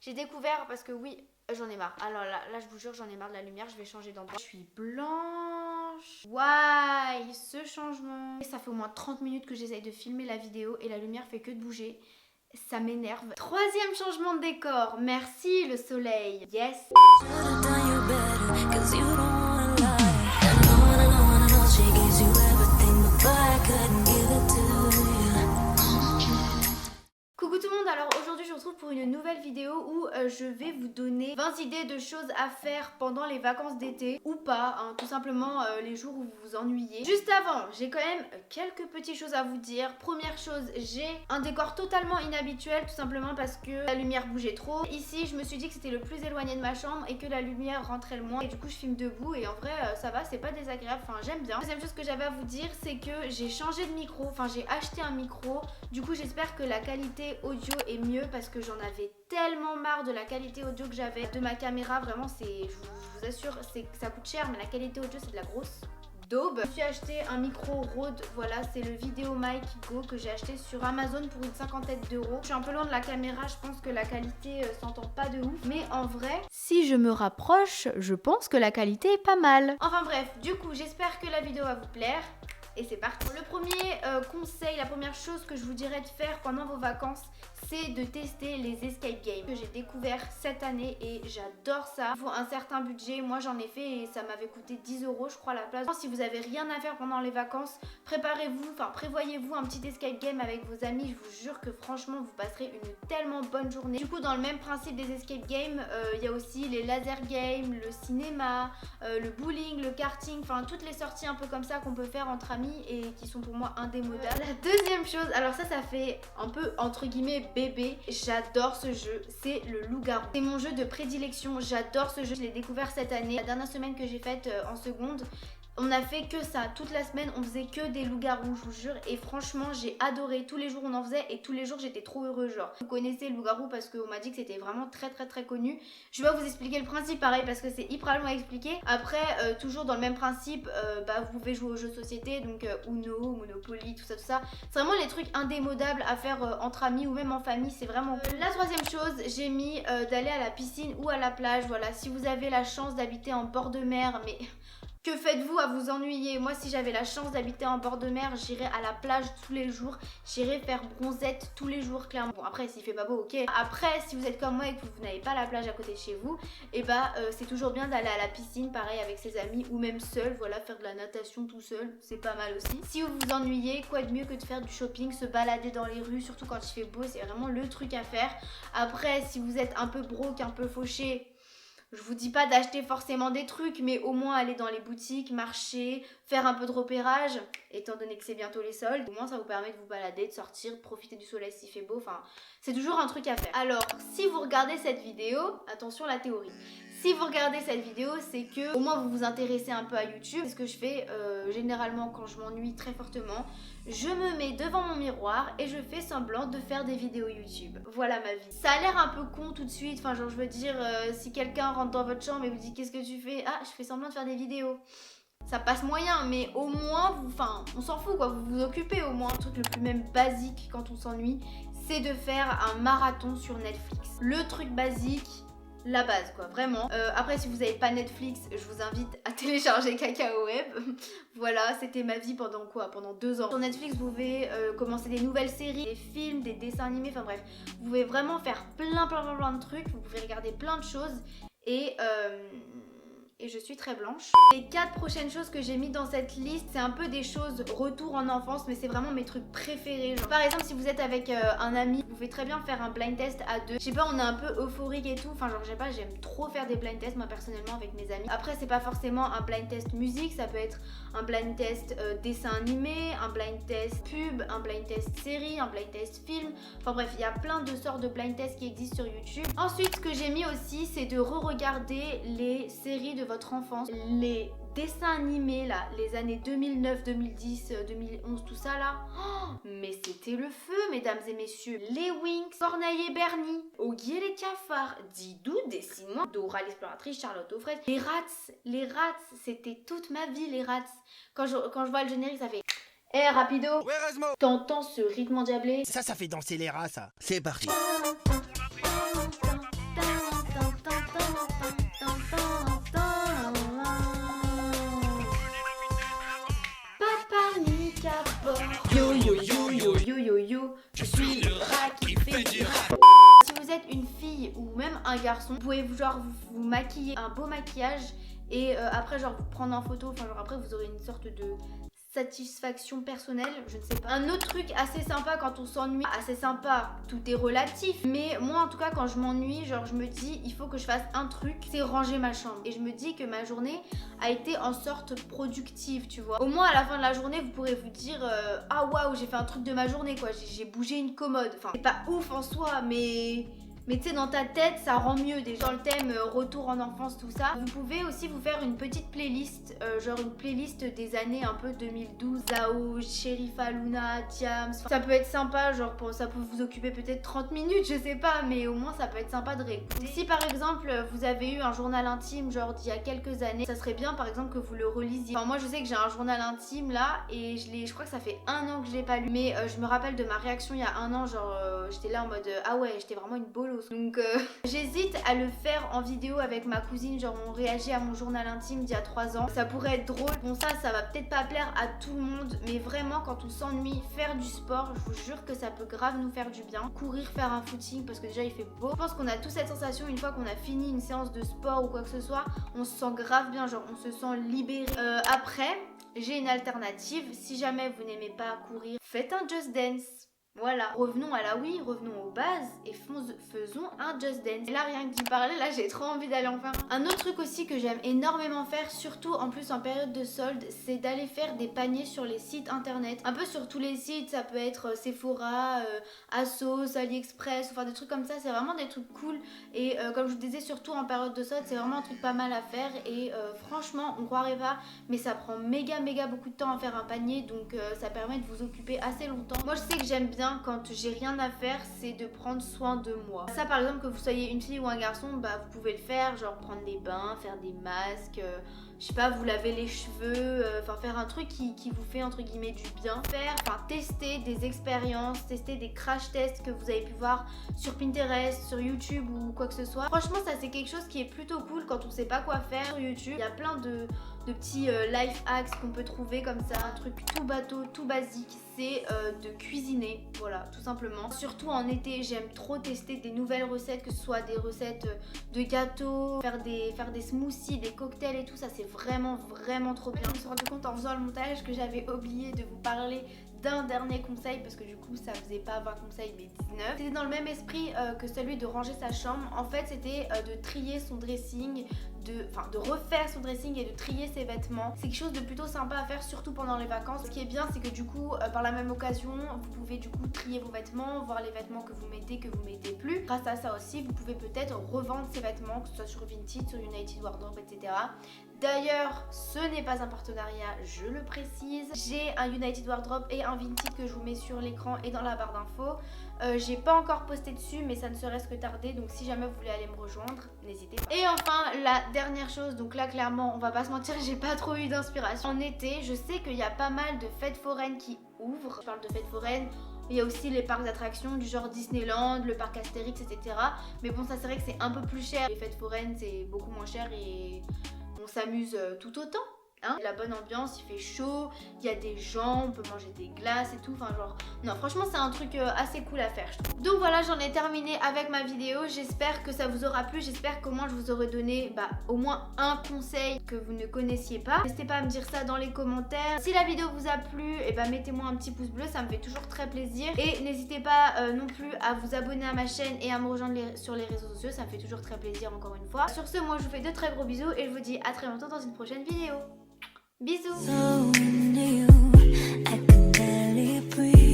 J'ai découvert parce que oui, j'en ai marre. Alors là, je vous jure, j'en ai marre de la lumière. Je vais changer d'endroit. Je suis blanche. Why ce changement? Ça fait au moins 30 minutes que j'essaye de filmer la vidéo et la lumière fait que de bouger. Ça m'énerve. Troisième changement de décor. Merci le soleil. Yes. Coucou tout le monde, alors aujourd'hui je vous retrouve pour une nouvelle vidéo où je vais vous donner 20 idées de choses à faire pendant les vacances d'été ou pas, hein, tout simplement les jours où vous vous ennuyez. Juste avant, j'ai quand même quelques petites choses à vous dire. Première chose, j'ai un décor totalement inhabituel, tout simplement parce que la lumière bougeait trop. Ici, je me suis dit que c'était le plus éloigné de ma chambre et que la lumière rentrait le moins et du coup je filme debout et en vrai ça va, c'est pas désagréable, enfin j'aime bien. Deuxième chose que j'avais à vous dire, c'est que j'ai changé de micro, enfin j'ai acheté un micro, du coup j'espère que la qualité audio est mieux parce que j'en avais tellement marre de la qualité audio que j'avais de ma caméra. Vraiment, c'est, je vous assure, c'est que ça coûte cher, mais la qualité audio c'est de la grosse daube. Je me suis acheté un micro Rode, voilà, c'est le Videomic Go que j'ai acheté sur Amazon pour une cinquantaine d'euros. Je suis un peu loin de la caméra, je pense que la qualité s'entend pas de ouf, mais en vrai, si je me rapproche, je pense que la qualité est pas mal. Enfin bref, du coup, j'espère que la vidéo va vous plaire. Et c'est parti. Le premier conseil, la première chose que je vous dirais de faire pendant vos vacances, c'est de tester les escape games que j'ai découvert cette année et j'adore ça. Il faut un certain budget, moi j'en ai fait et ça m'avait coûté 10 euros je crois à la place. Si vous avez rien à faire pendant les vacances, prévoyez-vous un petit escape game avec vos amis. Je vous jure que franchement vous passerez une tellement bonne journée. Du coup dans le même principe des escape games, il y a aussi les laser games, le cinéma, le bowling, le karting, enfin toutes les sorties un peu comme ça qu'on peut faire entre amis et qui sont pour moi indémodables. La deuxième chose, alors ça fait un peu entre guillemets bébé, j'adore ce jeu, c'est le loup-garou. C'est mon jeu de prédilection, j'adore ce jeu, je l'ai découvert cette année, la dernière semaine que j'ai faite en seconde. On a fait que ça, toute la semaine on faisait que des loups-garous, je vous jure, et franchement j'ai adoré, tous les jours on en faisait et tous les jours j'étais trop heureuse. Genre, vous connaissez le loup-garou parce qu'on m'a dit que c'était vraiment très connu. Je vais pas vous expliquer le principe pareil parce que c'est hyper long à expliquer. Après, toujours dans le même principe, vous pouvez jouer aux jeux de société, donc Uno, Monopoly, tout ça. C'est vraiment les trucs indémodables à faire entre amis ou même en famille, c'est vraiment cool. La troisième chose, j'ai mis d'aller à la piscine ou à la plage, voilà, si vous avez la chance d'habiter en bord de mer, mais... Que faites-vous à vous ennuyer? Moi, si j'avais la chance d'habiter en bord de mer, j'irais à la plage tous les jours. J'irais faire bronzette tous les jours, clairement. Bon, après, s'il fait pas beau, ok. Après, si vous êtes comme moi et que vous n'avez pas la plage à côté de chez vous, et c'est toujours bien d'aller à la piscine, pareil, avec ses amis ou même seul. Voilà, faire de la natation tout seul, c'est pas mal aussi. Si vous vous ennuyez, quoi de mieux que de faire du shopping, se balader dans les rues, surtout quand il fait beau, c'est vraiment le truc à faire. Après, si vous êtes un peu broke, un peu fauché, je vous dis pas d'acheter forcément des trucs, mais au moins aller dans les boutiques, marcher, faire un peu de repérage, étant donné que c'est bientôt les soldes. Au moins ça vous permet de vous balader, de sortir, de profiter du soleil s'il fait beau, enfin c'est toujours un truc à faire. Alors si vous regardez cette vidéo, attention la théorie. Si vous regardez cette vidéo, c'est que au moins vous vous intéressez un peu à YouTube. C'est ce que je fais généralement quand je m'ennuie très fortement. Je me mets devant mon miroir et je fais semblant de faire des vidéos YouTube. Voilà ma vie. Ça a l'air un peu con tout de suite, enfin genre je veux dire, si quelqu'un rentre dans votre chambre et vous dit qu'est-ce que tu fais? Ah, je fais semblant de faire des vidéos. Ça passe moyen, mais au moins, on s'en fout quoi, vous vous occupez au moins. Le truc le plus même basique quand on s'ennuie, c'est de faire un marathon sur Netflix. Le truc basique, la base quoi, vraiment. Après si vous n'avez pas Netflix, je vous invite à télécharger Kakao Web. Voilà, c'était ma vie pendant quoi? Pendant 2 ans. Sur Netflix vous pouvez commencer des nouvelles séries, des films, des dessins animés, enfin bref. Vous pouvez vraiment faire plein de trucs, vous pouvez regarder plein de choses et je suis très blanche. Les 4 prochaines choses que j'ai mis dans cette liste, c'est un peu des choses retour en enfance, mais c'est vraiment mes trucs préférés. Genre, par exemple, si vous êtes avec un ami, vous pouvez très bien faire un blind test à 2. Je sais pas, on est un peu euphorique et tout. Enfin, genre, je sais pas, j'aime trop faire des blind tests, moi personnellement, avec mes amis. Après, c'est pas forcément un blind test musique, ça peut être un blind test dessin animé, un blind test pub, un blind test série, un blind test film. Enfin bref, il y a plein de sortes de blind tests qui existent sur YouTube. Ensuite, ce que j'ai mis aussi, c'est de re-regarder les séries de votre enfance, les dessins animés là, les années 2009, 2010, 2011, tout ça là. Oh, mais c'était le feu, mesdames et messieurs. Les Winx, Corneille et Bernie, Oggy et les cafards, Didou, Dessine-moi, Dora l'exploratrice, Charlotte aux fraises. Les rats, c'était toute ma vie les rats. Quand je vois le générique, ça fait Eh rapido, Ouais, Rasmo. t'entends ce rythme endiablé? Ça fait danser les rats, ça. C'est parti. fille ou même un garçon, vous pouvez genre vous maquiller un beau maquillage et après genre vous prendre en photo, enfin genre après vous aurez une sorte de satisfaction personnelle, je ne sais pas. Un autre truc assez sympa quand on s'ennuie, assez sympa, tout est relatif, mais moi en tout cas quand je m'ennuie, genre je me dis il faut que je fasse un truc, c'est ranger ma chambre. Et je me dis que ma journée a été en sorte productive, tu vois. Au moins à la fin de la journée, vous pourrez vous dire ah waouh, j'ai fait un truc de ma journée quoi, j'ai bougé une commode. Enfin, c'est pas ouf en soi, mais tu sais, dans ta tête, ça rend mieux déjà. Dans le thème retour en enfance, tout ça. Vous pouvez aussi vous faire une petite playlist, genre une playlist des années un peu 2012. Zao, Sherifa, Luna, Diams. Ça peut être sympa, genre ça peut vous occuper peut-être 30 minutes, je sais pas, mais au moins ça peut être sympa de réécouter. Si par exemple vous avez eu un journal intime, genre d'il y a quelques années, ça serait bien par exemple que vous le relisiez. Enfin, moi je sais que j'ai un journal intime là et je crois que ça fait 1 an que je l'ai pas lu. Mais je me rappelle de ma réaction il y a 1 an, genre j'étais là en mode ah ouais, j'étais vraiment une bolos. Donc j'hésite à le faire en vidéo avec ma cousine, genre on réagit à mon journal intime d'il y a 3 ans. Ça pourrait être drôle. Bon ça va peut-être pas plaire à tout le monde, mais vraiment quand on s'ennuie, faire du sport, je vous jure que ça peut grave nous faire du bien. Courir, faire un footing parce que déjà il fait beau. Je pense qu'on a tous cette sensation une fois qu'on a fini une séance de sport ou quoi que ce soit, on se sent grave bien, genre on se sent libéré. Après, j'ai une alternative. Si jamais vous n'aimez pas courir, faites un Just Dance. Voilà, revenons à la Wii, revenons aux bases et faisons un Just Dance. Et là, rien que d'y parler, là j'ai trop envie d'aller en faire. Un autre truc aussi que j'aime énormément faire, surtout en plus en période de solde, c'est d'aller faire des paniers sur les sites internet. Un peu sur tous les sites, ça peut être Sephora, Asos, AliExpress, enfin des trucs comme ça, c'est vraiment des trucs cool. Et comme je vous disais, surtout en période de solde, c'est vraiment un truc pas mal à faire. Et franchement, on croirait pas, mais ça prend méga beaucoup de temps à faire un panier, donc ça permet de vous occuper assez longtemps. Moi je sais que j'aime bien quand j'ai rien à faire, c'est de prendre soin de moi. Ça par exemple, que vous soyez une fille ou un garçon, bah vous pouvez le faire, genre prendre des bains, faire des masques, je sais pas, vous laver les cheveux, enfin faire un truc qui vous fait entre guillemets du bien. Tester des expériences, tester des crash tests que vous avez pu voir sur Pinterest, sur YouTube ou quoi que ce soit. Franchement ça c'est quelque chose qui est plutôt cool quand on sait pas quoi faire sur YouTube. Il y a plein de petits life hacks qu'on peut trouver comme ça, un truc tout bateau, tout basique, c'est de cuisiner, voilà, tout simplement. Surtout en été, j'aime trop tester des nouvelles recettes, que ce soit des recettes de gâteaux, faire des smoothies, des cocktails et tout, ça c'est vraiment trop bien. Je me suis rendu compte en faisant le montage que j'avais oublié de vous parler d'un dernier conseil parce que du coup ça faisait pas 20 conseils mais 19. C'était dans le même esprit que celui de ranger sa chambre. En fait c'était de trier son dressing, de refaire son dressing et de trier ses vêtements. C'est quelque chose de plutôt sympa à faire surtout pendant les vacances. Ce qui est bien c'est que du coup par la même occasion vous pouvez du coup trier vos vêtements, voir les vêtements que vous mettez plus. Grâce à ça aussi vous pouvez peut-être revendre ces vêtements, que ce soit sur Vinted, sur United Wardrobe, etc. D'ailleurs, ce n'est pas un partenariat, je le précise. J'ai un United Wardrobe et un Vinted que je vous mets sur l'écran et dans la barre d'infos. J'ai pas encore posté dessus, mais ça ne serait-ce que tardé. Donc si jamais vous voulez aller me rejoindre, n'hésitez pas. Et enfin, la dernière chose, donc là clairement, on va pas se mentir, j'ai pas trop eu d'inspiration. En été, je sais qu'il y a pas mal de fêtes foraines qui ouvrent. Je parle de fêtes foraines. Il y a aussi les parcs d'attractions du genre Disneyland, le parc Astérix, etc. Mais bon, ça c'est vrai que c'est un peu plus cher. Les fêtes foraines, c'est beaucoup moins cher et on s'amuse tout autant. Hein, la bonne ambiance, il fait chaud, il y a des gens, on peut manger des glaces et tout, enfin genre, non franchement c'est un truc assez cool à faire je trouve. Donc voilà, j'en ai terminé avec ma vidéo, j'espère que ça vous aura plu, j'espère qu'au moins je vous aurai donné au moins un conseil que vous ne connaissiez pas. N'hésitez pas à me dire ça dans les commentaires. Si la vidéo vous a plu, mettez-moi un petit pouce bleu, ça me fait toujours très plaisir. Et n'hésitez pas non plus à vous abonner à ma chaîne et à me rejoindre sur les réseaux sociaux, ça me fait toujours très plaisir encore une fois. Sur ce, moi je vous fais de très gros bisous et je vous dis à très bientôt dans une prochaine vidéo. Bisous. So new, I can barely breathe.